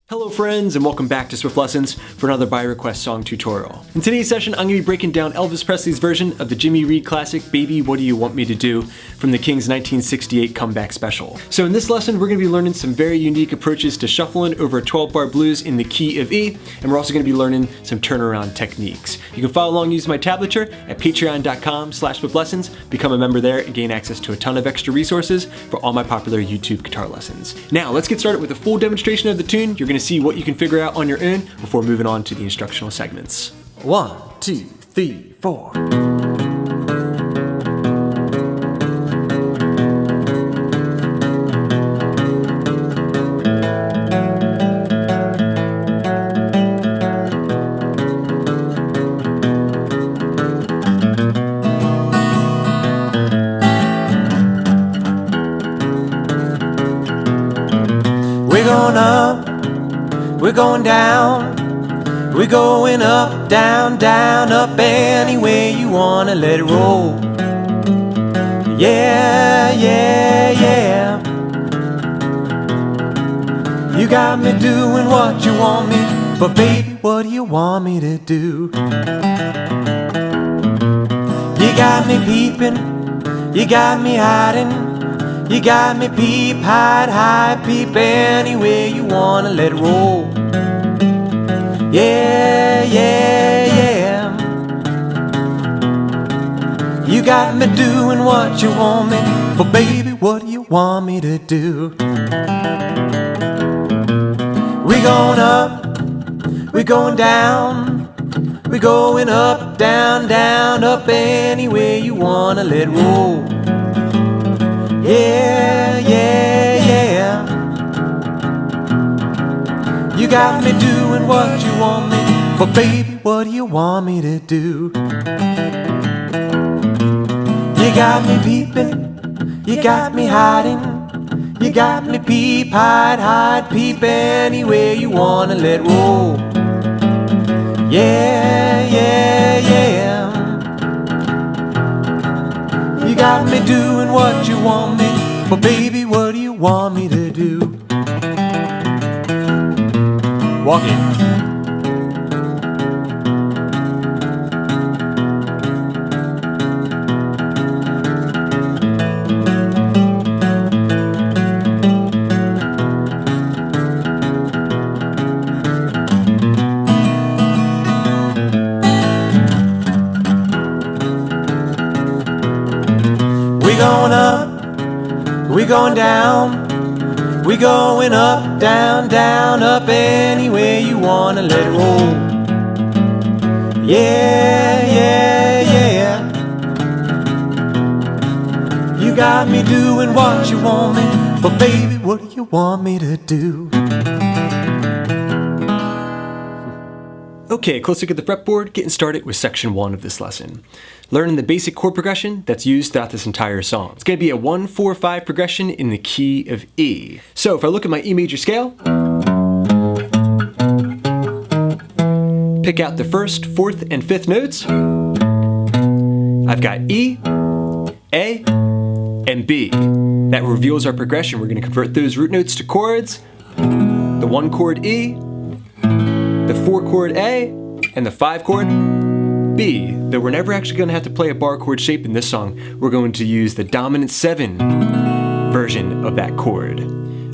Hello friends, and welcome back to Swift Lessons for another by request song tutorial. In today's session, I'm going to be breaking down Elvis Presley's version of the Jimmie Reed classic, Baby What Do You Want Me to Do, from the King's 1968 comeback special. So in this lesson, we're going to be learning some very unique approaches to shuffling over a 12-bar blues in the key of E, and we're also going to be learning some turnaround techniques. You can follow along using my tablature at patreon.com/swiftlessons, become a member there and gain access to a ton of extra resources for all my popular YouTube guitar lessons. Now, let's get started with a full demonstration of the tune. You're going to see what you can figure out on your own before moving on to the instructional segments. 1, 2, 3, 4. We're going up, we're going down, we're going up, down, down, up, any way you wanna let it roll. Yeah, yeah, yeah. You got me doing what you want me, but baby, what do you want me to do? You got me peeping, you got me hiding, you got me peep, hide, hide, peep, any way you wanna let it roll. Yeah, yeah, yeah. You got me doing what you want me, but baby, what do you want me to do? We're going up, we're going down, we're going up, down, down, up, any way you wanna let it roll. Yeah, yeah, yeah. You got me doing what you want me, but baby, what do you want me to do? You got me peeping, you got me hiding, you got me peep, hide, hide, peep, any way you wanna let roll. Yeah, yeah, yeah. You got me doing what you want me, but baby, what do you want me to do? Walk in. We're going up, we're going down, we're going up, down, down, up, any way you wanna let it roll. Yeah, yeah, yeah. You got me doing what you want me, but baby, what do you want me to do? Okay, close look at the fretboard, getting started with section 1 of this lesson. Learning the basic chord progression that's used throughout this entire song. It's going to be a 1-4-5 progression in the key of E. So if I look at my E major scale, pick out the first, fourth, and fifth notes, I've got E, A, and B. That reveals our progression. We're going to convert those root notes to chords, the 1 chord E, the 4 chord A, and the 5 chord B. Though we're never actually going to have to play a bar chord shape in this song, we're going to use the dominant 7 version of that chord.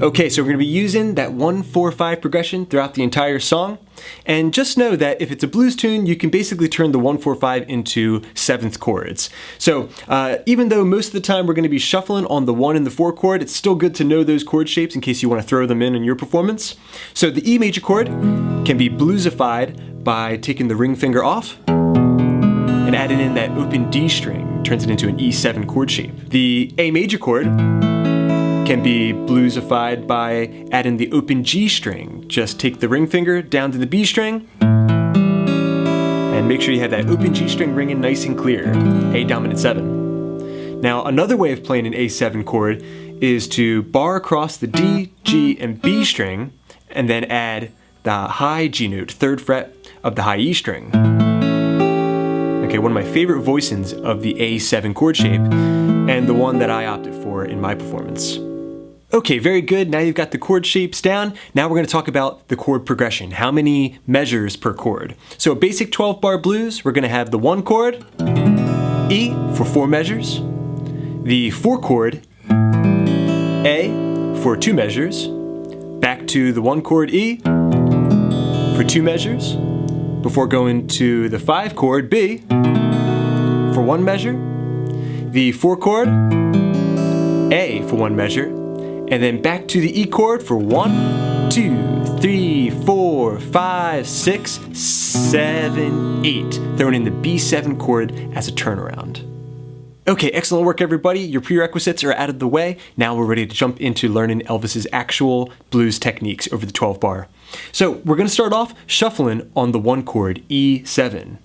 Okay, so we're going to be using that 1-4-5 progression throughout the entire song. And just know that if it's a blues tune, you can basically turn the 1-4-5 into 7th chords. So even though most of the time we're going to be shuffling on the 1 and the 4 chord, it's still good to know those chord shapes in case you want to throw them in your performance. So the E major chord can be bluesified by taking the ring finger off and adding in that open D string, turns it into an E7 chord shape. The A major chord can be bluesified by adding the open G string. Just take the ring finger down to the B string and make sure you have that open G string ringing nice and clear, A dominant 7. Now another way of playing an A7 chord is to bar across the D, G, and B string and then add the high G note, 3rd fret of the high E string. Okay, one of my favorite voicings of the A7 chord shape and the one that I opted for in my performance. Okay, very good. Now you've got the chord shapes down. Now we're going to talk about the chord progression. How many measures per chord? So a basic 12-bar blues, we're going to have the 1 chord, E, for 4 measures. The 4 chord, A, for 2 measures. Back to the 1 chord E, for 2 measures. Before going to the 5 chord B, for 1 measure. The 4 chord, A, for 1 measure. And then back to the E chord for 1, 2, 3, 4, 5, 6, 7, 8. Throwing in the B7 chord as a turnaround. Okay, excellent work everybody. Your prerequisites are out of the way. Now we're ready to jump into learning Elvis's actual blues techniques over the 12-bar. So we're going to start off shuffling on the 1 chord, E7.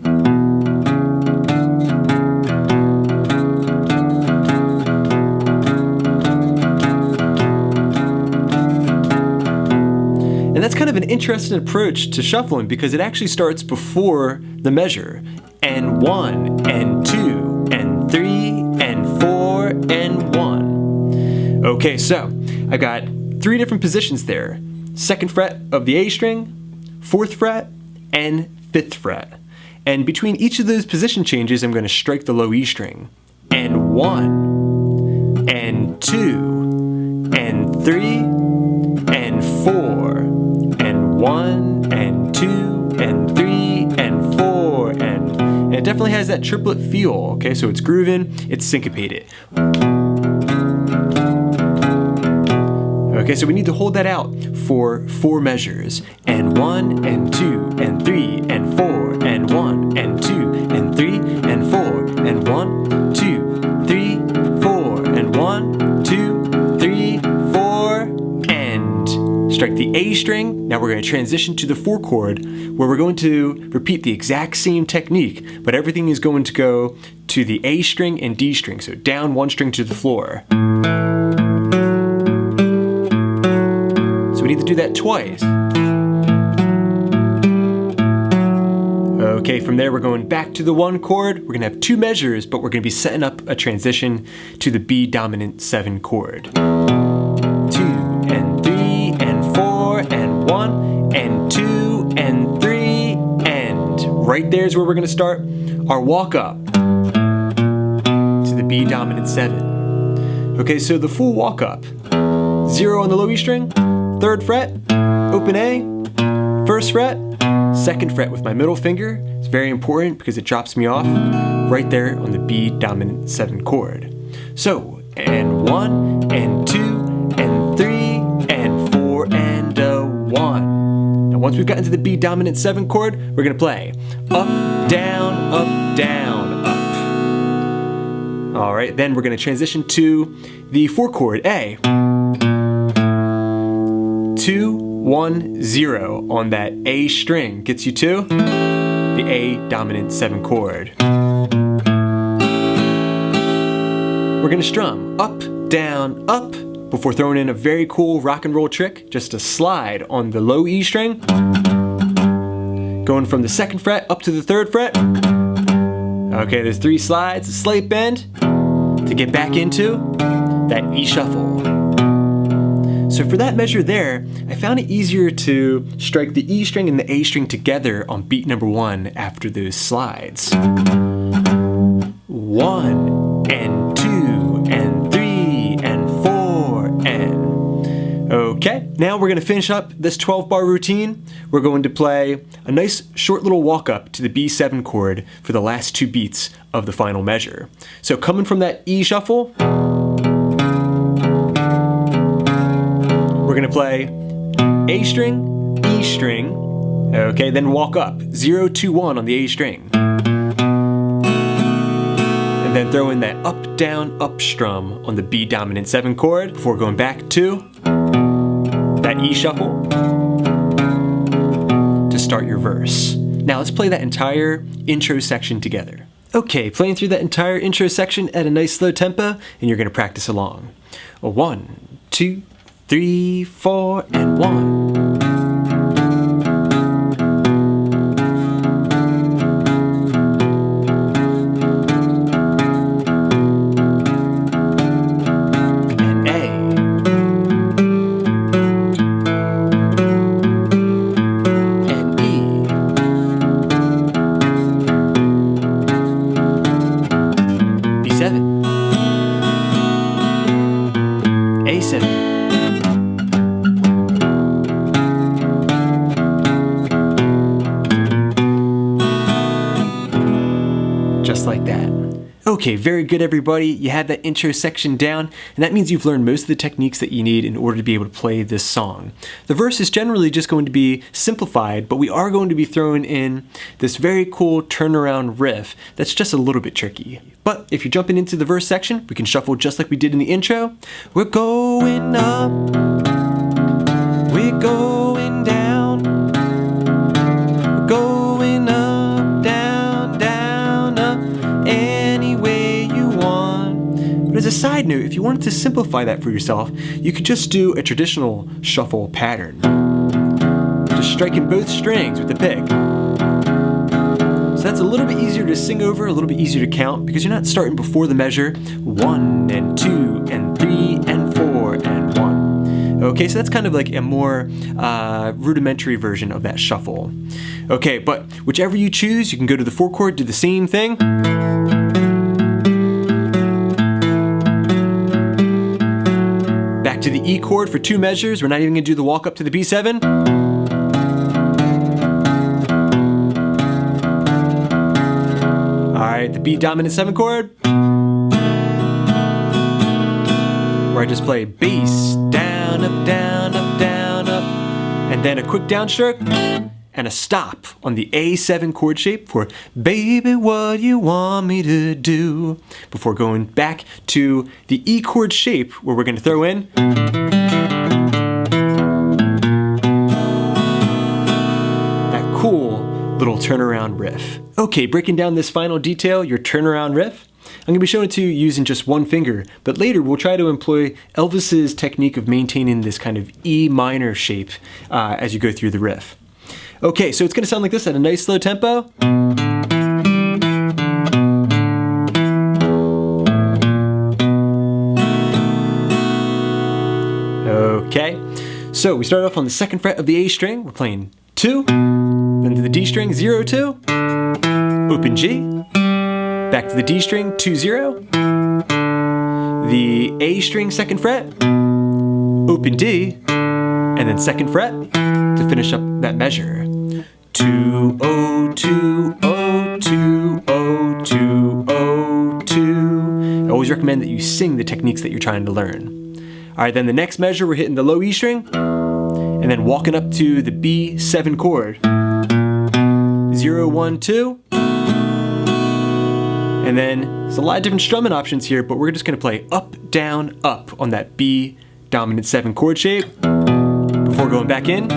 And that's kind of an interesting approach to shuffling because it actually starts before the measure. And 1, and 2, and 3, and 4, and 1. Okay, so I've got 3 different positions there. 2nd fret of the A string, 4th fret, and 5th fret. And between each of those position changes, I'm going to strike the low E string. And 1, and 2, and 3, and 4. And 1, and 2, and 3, and 4, and it definitely has that triplet feel, okay? So it's grooving, it's syncopated. Okay, so we need to hold that out for 4 measures. And 1, and 2, and 3, and 4, and 1, and 2, and 3, and 4, and 1, 2, 3, 4, and 1, 2, 3, 4, and strike the A string. Now we're going to transition to the 4 chord where we're going to repeat the exact same technique, but everything is going to go to the A string and D string, so down 1 string to the floor. So we need to do that twice. Okay, from there we're going back to the 1 chord. We're going to have 2 measures, but we're going to be setting up a transition to the B dominant 7 chord. 2, and 3, and 4, and 1, and 2, and 3, and right there is where we're going to start our walk up to the B dominant 7. Okay, so the full walk up. 0 on the low E string, 3rd fret, open A, 1st fret, 2nd fret with my middle finger. It's very important because it drops me off right there on the B dominant 7 chord. So, and 1, and 2, and 3, and 4, and a 1. Now once we've gotten to the B dominant 7 chord, we're going to play up, down, up, down, up. Alright, then we're going to transition to the 4 chord, A. 2, 1, 0 on that A string gets you to the A dominant 7 chord. We're going to strum up, down, up before throwing in a very cool rock and roll trick, just a slide on the low E string, going from the 2nd fret up to the 3rd fret. Okay, there's 3 slides, a slight bend to get back into that E shuffle. So for that measure there, I found it easier to strike the E string and the A string together on beat number 1 after those slides. 1, and 2, and 3, and 4, and... Okay, now we're going to finish up this 12-bar routine. We're going to play a nice short little walk-up to the B7 chord for the last 2 beats of the final measure. So coming from that E shuffle, we're going to play A string, E string, okay, then walk up, 0, 2, 1 on the A string. And then throw in that up, down, up strum on the B dominant 7 chord before going back to that E shuffle to start your verse. Now let's play that entire intro section together. Okay, playing through that entire intro section at a nice slow tempo, and you're going to practice along. 1, 2, 3, 4, and 1. And A. like that. Okay, very good everybody. You had that intro section down, and that means you've learned most of the techniques that you need in order to be able to play this song. The verse is generally just going to be simplified, but we are going to be throwing in this very cool turnaround riff that's just a little bit tricky. But if you're jumping into the verse section, we can shuffle just like we did in the intro. We're going up, we're going down, we're going up, down, down, up, any way you want. But as a side note, if you wanted to simplify that for yourself, you could just do a traditional shuffle pattern. Just striking both strings with the pick. So that's a little bit easier to sing over, a little bit easier to count, because you're not starting before the measure 1 and 2 and 3 and 4 and 1. Okay, so that's kind of like a more rudimentary version of that shuffle. Okay, but whichever you choose, you can go to the 4 chord, do the same thing. Back to the E chord for 2 measures. We're not even gonna do the walk up to the B7. Alright, the B dominant 7 chord, where I just play bass, down, up, down, up, down, up, and then a quick downstroke, and a stop on the A7 chord shape for baby, what you want me to do, before going back to the E chord shape, where we're going to throw in that cool little turnaround riff. Okay, breaking down this final detail, your turnaround riff, I'm going to be showing it to you using just one finger, but later we'll try to employ Elvis's technique of maintaining this kind of E minor shape as you go through the riff. Okay, so it's going to sound like this at a nice slow tempo. Okay, so we start off on the 2nd fret of the A string, we're playing 2, then to the D string, 0, 2, open G, back to the D string, 2, 0, the A string 2nd fret, open D, and then 2nd fret to finish up that measure. 2, 0, 2, 0, 2, 0, 2, 0, 2. I always recommend that you sing the techniques that you're trying to learn. Alright, then the next measure, we're hitting the low E string, and then walking up to the B7 chord. 0, 1, 2. And then there's a lot of different strumming options here, but we're just going to play up, down, up on that B dominant 7 chord shape before going back in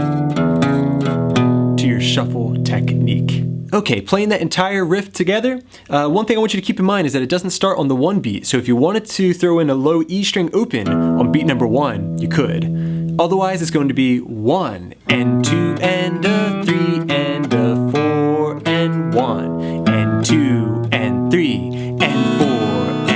to your shuffle technique. Okay, playing that entire riff together, one thing I want you to keep in mind is that it doesn't start on the 1 beat, so if you wanted to throw in a low E string open on beat number 1, you could. Otherwise, it's going to be 1 and 2 and a 3 and a 4 and 1 and 2 and 3 and 4 and...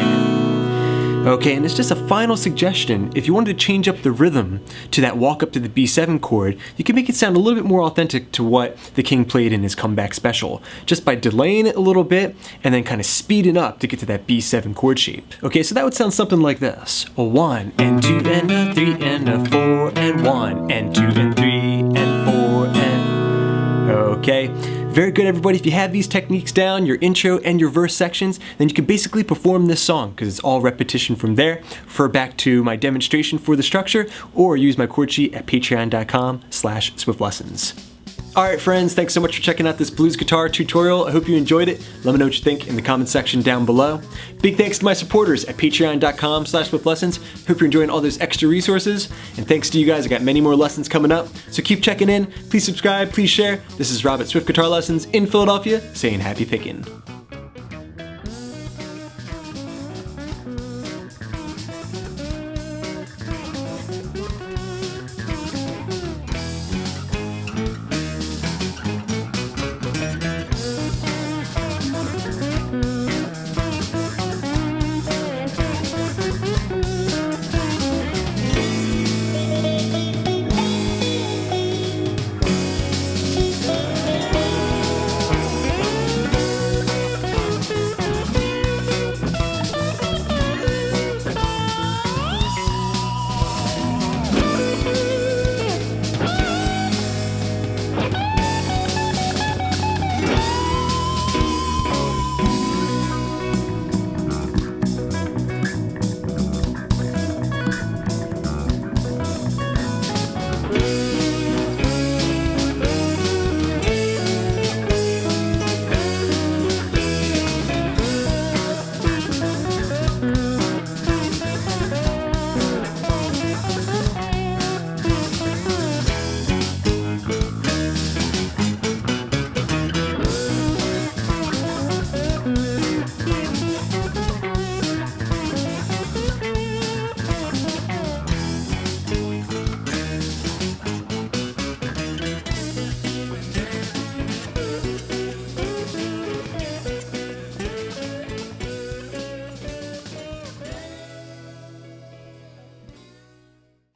Okay, and it's just a final suggestion. If you wanted to change up the rhythm to that walk up to the B7 chord, you can make it sound a little bit more authentic to what the King played in his comeback special, just by delaying it a little bit and then kind of speeding up to get to that B7 chord shape. Okay, so that would sound something like this. A 1 and 2 and a 3 and a 4 and 1 and 2 and 3 and 4 and... Okay. Very good, everybody. If you have these techniques down, your intro and your verse sections, then you can basically perform this song because it's all repetition from there. Refer back to my demonstration for the structure or use my chord sheet at patreon.com/swiftlessons. Alright friends, thanks so much for checking out this blues guitar tutorial. I hope you enjoyed it. Let me know what you think in the comment section down below. Big thanks to my supporters at patreon.com/swiftlessons. Hope you're enjoying all those extra resources. And thanks to you guys, I got many more lessons coming up. So keep checking in. Please subscribe, please share. This is Rob at Swift Guitar Lessons in Philadelphia saying happy picking.